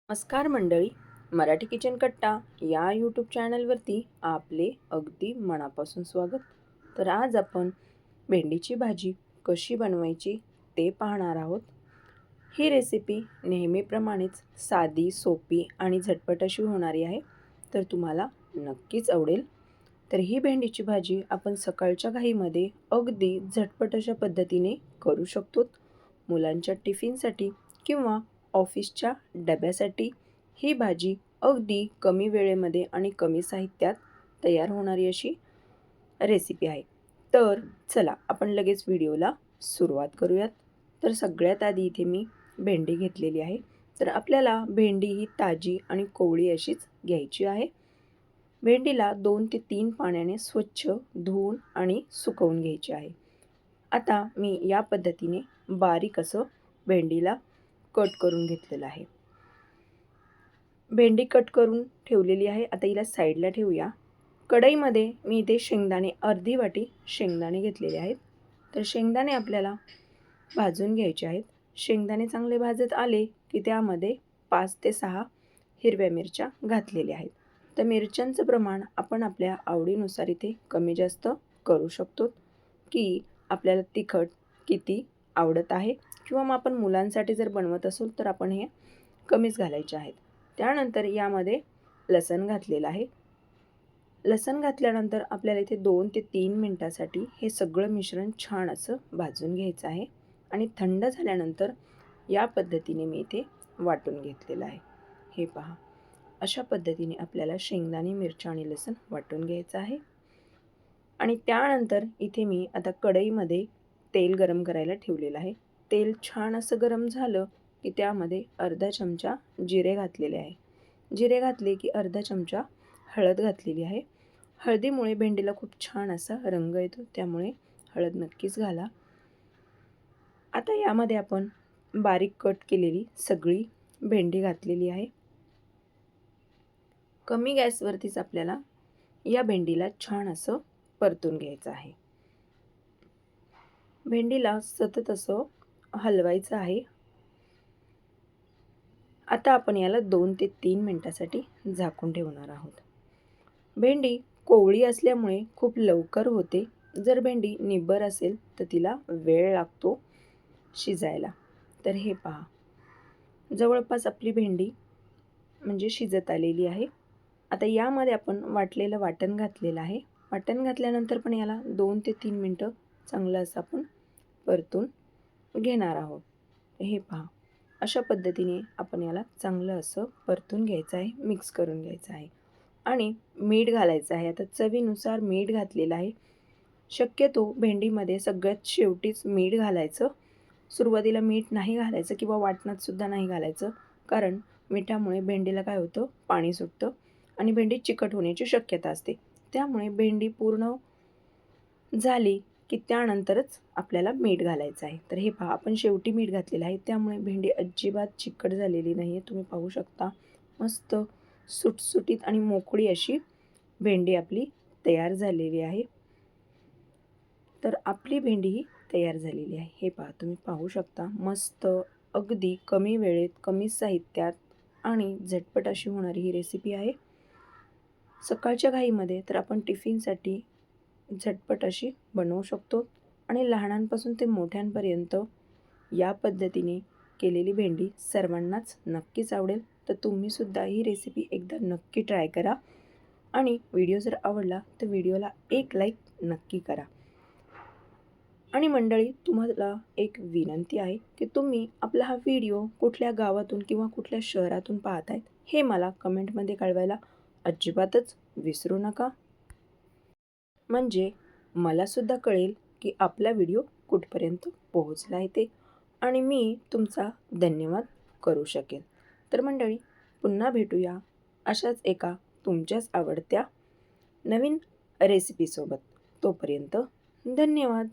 नमस्कार मंडळी, मराठी किचन कट्टा या यूट्यूब चॅनलवरती आपले अगदी मनापासून स्वागत. तर आज आपण भेंडीची भाजी कशी बनवायची ते पाहणार आहोत. ही रेसिपी नेहमीप्रमाणेच साधी, सोपी आणि झटपट अशी होणारी आहे, तर तुम्हाला नक्कीच आवडेल. तर ही भेंडीची भाजी आपण सकाळच्या घाईमध्ये अगदी झटपट अशा पद्धतीने करू शकतो. मुलांच्या टिफिनसाठी किंवा ऑफिसच्या डब्यासाठी ही भाजी अगदी कमी वेळेमध्ये आणि कमी साहित्यात तयार होणारी अशी रेसिपी आहे. तर चला आपण लगेच व्हिडिओला सुरुवात करूयात. तर सगळ्यात आधी इथे मी भेंडी घेतलेली आहे. तर आपल्याला भेंडी ही ताजी आणि कोवळी अशीच घ्यायची आहे. भेंडीला 2 ते 3 पाण्याने स्वच्छ धुवून आणि सुकवून घ्यायची आहे. आता मी या पद्धतीने बारीक असं भेंडीला कट करून घेतलेलं आहे. भेंडी कट करून ठेवलेली आहे. आता हिला साईडला ठेवूया. कढईमध्ये मी इथे शेंगदाणे अर्धी वाटी शेंगदाणे घेतलेले आहेत. तर शेंगदाणे आपल्याला भाजून घ्यायचे आहेत. शेंगदाणे चांगले भाजत आले की त्यामध्ये 5 ते 6 हिरव्या मिरच्या घातलेल्या आहेत. तर मिरच्यांचं प्रमाण आपण आपल्या आवडीनुसार इथे कमी जास्त करू शकतो, की आपल्याला तिखट किती आवडत आहे किंवा मग आपण मुलांसाठी जर बनवत असू तर आपण हे कमीच घालायचे आहेत. त्यानंतर यामध्ये लसूण घातलेलं आहे. लसूण घातल्यानंतर आपल्याला इथे 2 ते 3 मिनिटासाठी हे सगळं मिश्रण छान असं भाजून घ्यायचं आहे आणि थंड झाल्यानंतर या पद्धतीने मी इथे वाटून घेतलेलं आहे. हे पहा, अशा पद्धतीने आपल्याला शेंगदाणे, मिरच्या आणि लसूण वाटून घ्यायचं आहे. आणि त्यानंतर इथे मी आता कढईमध्ये तेल गरम करायला ठेवलेलं आहे. तेल छान असं गरम झालं की त्यामध्ये अर्धा चमचा जिरे घातलेले आहे. जिरे घातले की अर्धा चमचा हळद घातलेली आहे. हळदीमुळे भेंडीला खूप छान असा रंग येतो, त्यामुळे हळद नक्कीच घाला. आता यामध्ये आपण बारीक कट केलेली सगळी भेंडी घातलेली आहे. कमी गॅसवरतीच आपल्याला या भेंडीला छान असं परतून घ्यायचं आहे. भेंडीला सतत असं हलवायचं आहे. आता आपण याला 2 ते 3 मिनिटासाठी झाकून ठेवणार आहोत. भेंडी कोवळी असल्यामुळे खूप लवकर होते. जर भेंडी निब्बर असेल तर तिला वेळ लागतो शिजायला. तर हे पहा, जवळपास आपली भेंडी म्हणजे शिजत आलेली आहे. आता यामध्ये आपण वाटलेलं वाटण घातलेलं आहे. वाटण घातल्यानंतर पण याला 2 ते 3 मिनटं चांगलं असं आपण परतून घेणार आहोत. हे पहा, अशा पद्धतीने आपण याला चांगलं असं परतून घ्यायचं आहे, मिक्स करून घ्यायचं आहे आणि मीठ घालायचं आहे. आता चवीनुसार मीठ घातलेलं आहे. शक्यतो भेंडीमध्ये सगळ्यात शेवटीच मीठ घालायचं. सुरुवातीला मीठ नाही घालायचं किंवा वाटणातसुद्धा नाही घालायचं, कारण मिठामुळे भेंडीला काय होतं, पाणी सुटतं आणि भेंडी चिकट होण्याची शक्यता असते. त्यामुळे भेंडी पूर्ण झाली की त्यानंतरच आपल्याला मीठ घालायचं आहे. तर हे पहा, आपण शेवटी मीठ घातलेलं आहे, त्यामुळे भेंडी अजिबात चिकट झालेली नाही आहे. तुम्ही पाहू शकता, मस्त सुटसुटीत आणि मोकळी अशी भेंडी आपली तयार झालेली आहे. तर आपली भेंडी ही तयार झालेली आहे. हे पहा, तुम्ही पाहू शकता, मस्त अगदी कमी वेळेत, कमी साहित्यात आणि झटपट अशी होणारी ही रेसिपी आहे. सकाळच्या घाईमध्ये तर आपण टिफिनसाठी झटपट अशी बनवू शकतो आणि लहानांपासून ते मोठ्यांपर्यंत या पद्धतीने केलेली भेंडी सर्वांनाच नक्कीच आवडेल. तर तुम्हीसुद्धा ही रेसिपी एकदा नक्की ट्राय करा आणि व्हिडिओ जर आवडला तर व्हिडिओला एक लाईक नक्की करा. आणि मंडळी, तुम्हाला एक विनंती आहे की तुम्ही आपला हा व्हिडिओ कुठल्या गावातून किंवा कुठल्या शहरातून पाहत आहेत हे मला कमेंटमध्ये कळवायला अजिबातच विसरू नका. म्हणजे मलासुद्धा कळेल की आपला व्हिडिओ कुठपर्यंत पोहोचला आहे ते आणि मी तुमचा धन्यवाद करू शकेल. तर मंडळी, पुन्हा भेटूया अशाच एका तुमच्याच आवडत्या नवीन रेसिपीसोबत. तोपर्यंत धन्यवाद.